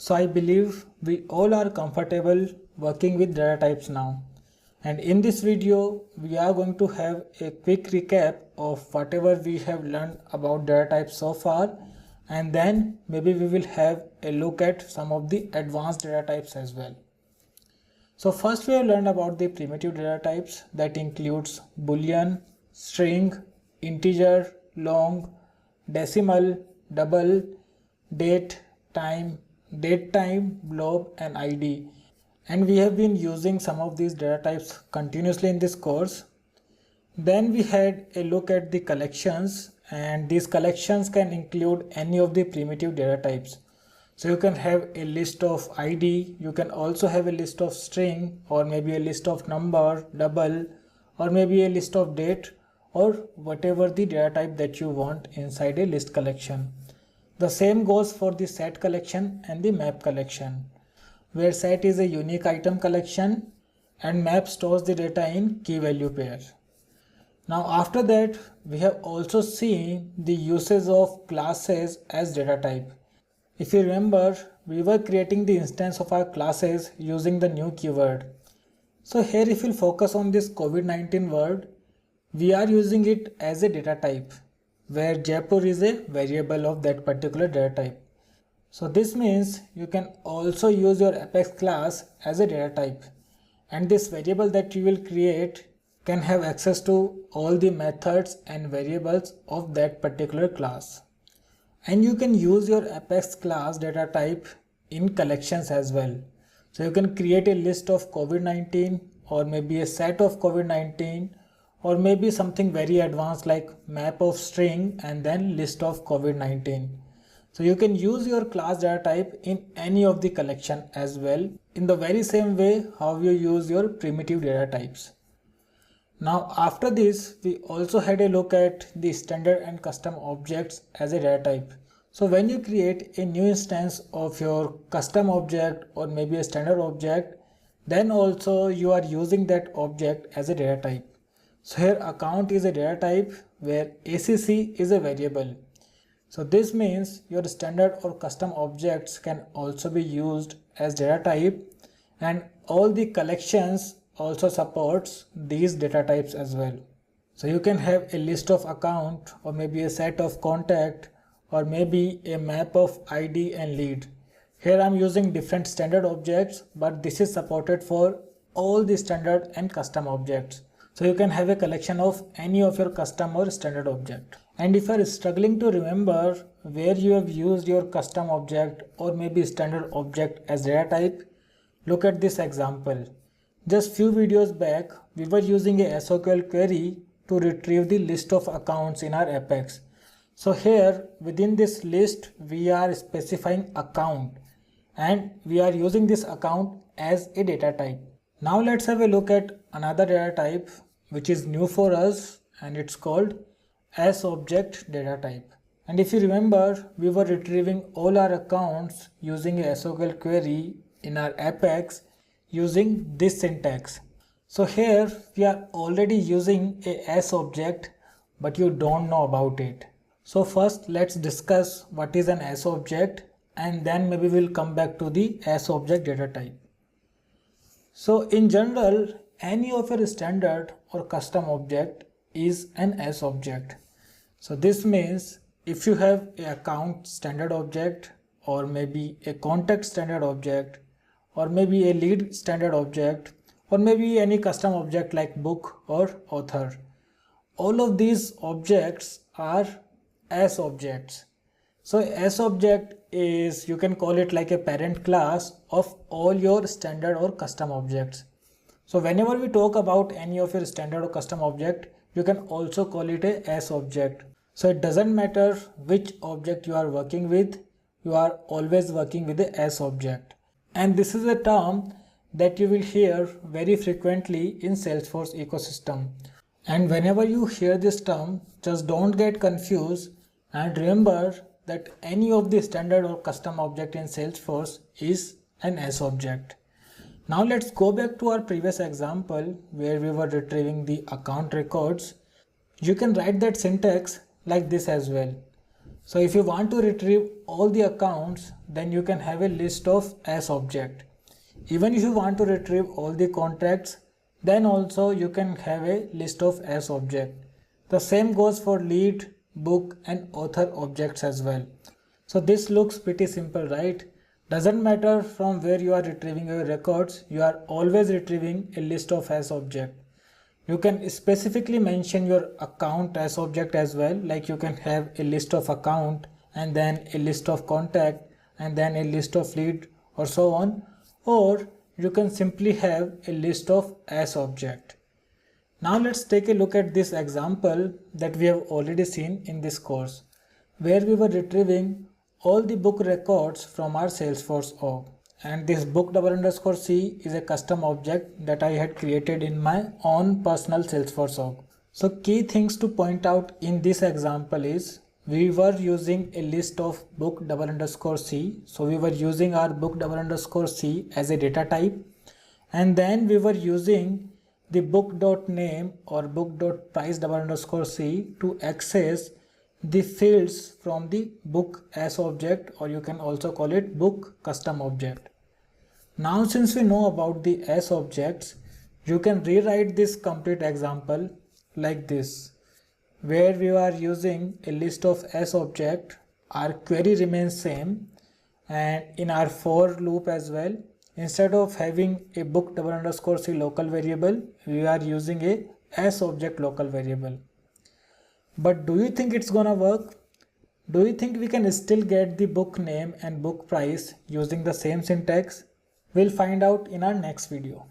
So I believe we all are comfortable working with data types now. And in this video, we are going to have a quick recap of whatever we have learned about data types so far. And then maybe we will have a look at some of the advanced data types as well. So first we have learned about the primitive data types that includes boolean, string, integer, long, decimal, double, date, time, blob and id, and we have been using some of these data types continuously in this course. Then we had a look at the collections, and these collections can include any of the primitive data types. So you can have a list of id, you can also have a list of string, or maybe a list of number, double, or maybe a list of date, or whatever the data type that you want inside a list collection. The same goes for the set collection and the map collection, where set is a unique item collection and map stores the data in key value pair. Now after that, we have also seen the uses of classes as data type. If you remember, we were creating the instance of our classes using the new keyword. So here if you focus on this COVID-19 word, we are using it as a data type, where Jaipur is a variable of that particular data type. So this means you can also use your Apex class as a data type, and this variable that you will create can have access to all the methods and variables of that particular class. And you can use your Apex class data type in collections as well. So you can create a list of COVID-19, or maybe a set of COVID-19, or maybe something very advanced like map of string and then list of COVID-19. So you can use your class data type in any of the collection as well, in the very same way how you use your primitive data types. Now after this, we also had a look at the standard and custom objects as a data type. So when you create a new instance of your custom object or maybe a standard object, then also you are using that object as a data type. So here account is a data type where ACC is a variable. So this means your standard or custom objects can also be used as data type, and all the collections also supports these data types as well. So you can have a list of account, or maybe a set of contact, or maybe a map of ID and lead. Here I'm using different standard objects, but this is supported for all the standard and custom objects. So you can have a collection of any of your custom or standard object. And if you are struggling to remember where you have used your custom object or maybe standard object as data type, look at this example. Just few videos back, we were using a SOQL query to retrieve the list of accounts in our Apex. So here within this list, we are specifying account, and we are using this account as a data type. Now let's have a look at another data type which is new for us, and it's called SObject data type. And if you remember, we were retrieving all our accounts using a SOQL query in our Apex using this syntax. So here we are already using a SObject, but you don't know about it. So first let's discuss what is an SObject, and then maybe we'll come back to the SObject data type. So in general, any of your standard or custom object is an SObject. So this means if you have an account standard object, or maybe a contact standard object, or maybe a lead standard object, or maybe any custom object like book or author, all of these objects are SObjects. So SObject is, you can call it like a parent class of all your standard or custom objects. So whenever we talk about any of your standard or custom object, you can also call it a SObject. So it doesn't matter which object you are working with, you are always working with a SObject. And this is a term that you will hear very frequently in Salesforce ecosystem. And whenever you hear this term, just don't get confused, and remember that any of the standard or custom object in Salesforce is an SObject. Now let's go back to our previous example where we were retrieving the account records. You can write that syntax like this as well. So if you want to retrieve all the accounts, then you can have a list of SObject. Even if you want to retrieve all the contacts, then also you can have a list of SObject. The same goes for lead, book and author objects as well. So this looks pretty simple, right? Doesn't matter from where you are retrieving your records, you are always retrieving a list of SObject. You can specifically mention your account as object as well, like you can have a list of account and then a list of contact and then a list of lead or so on, or you can simply have a list of SObject. Now let's take a look at this example that we have already seen in this course, where we were retrieving all the book records from our Salesforce org. And this book_c is a custom object that I had created in my own personal Salesforce org. So key things to point out in this example is we were using a list of book_c. So we were using our book_c as a data type, and then we were using the book.name or book.price_c to access the fields from the book as object, or you can also call it book custom object. Now since we know about the S objects, you can rewrite this complete example like this, where we are using a list of S object. Our query remains same, and in our for loop as well, instead of having a book_c local variable, we are using a S object local variable. But do you think it's gonna work? Do you think we can still get the book name and book price using the same syntax? We'll find out in our next video.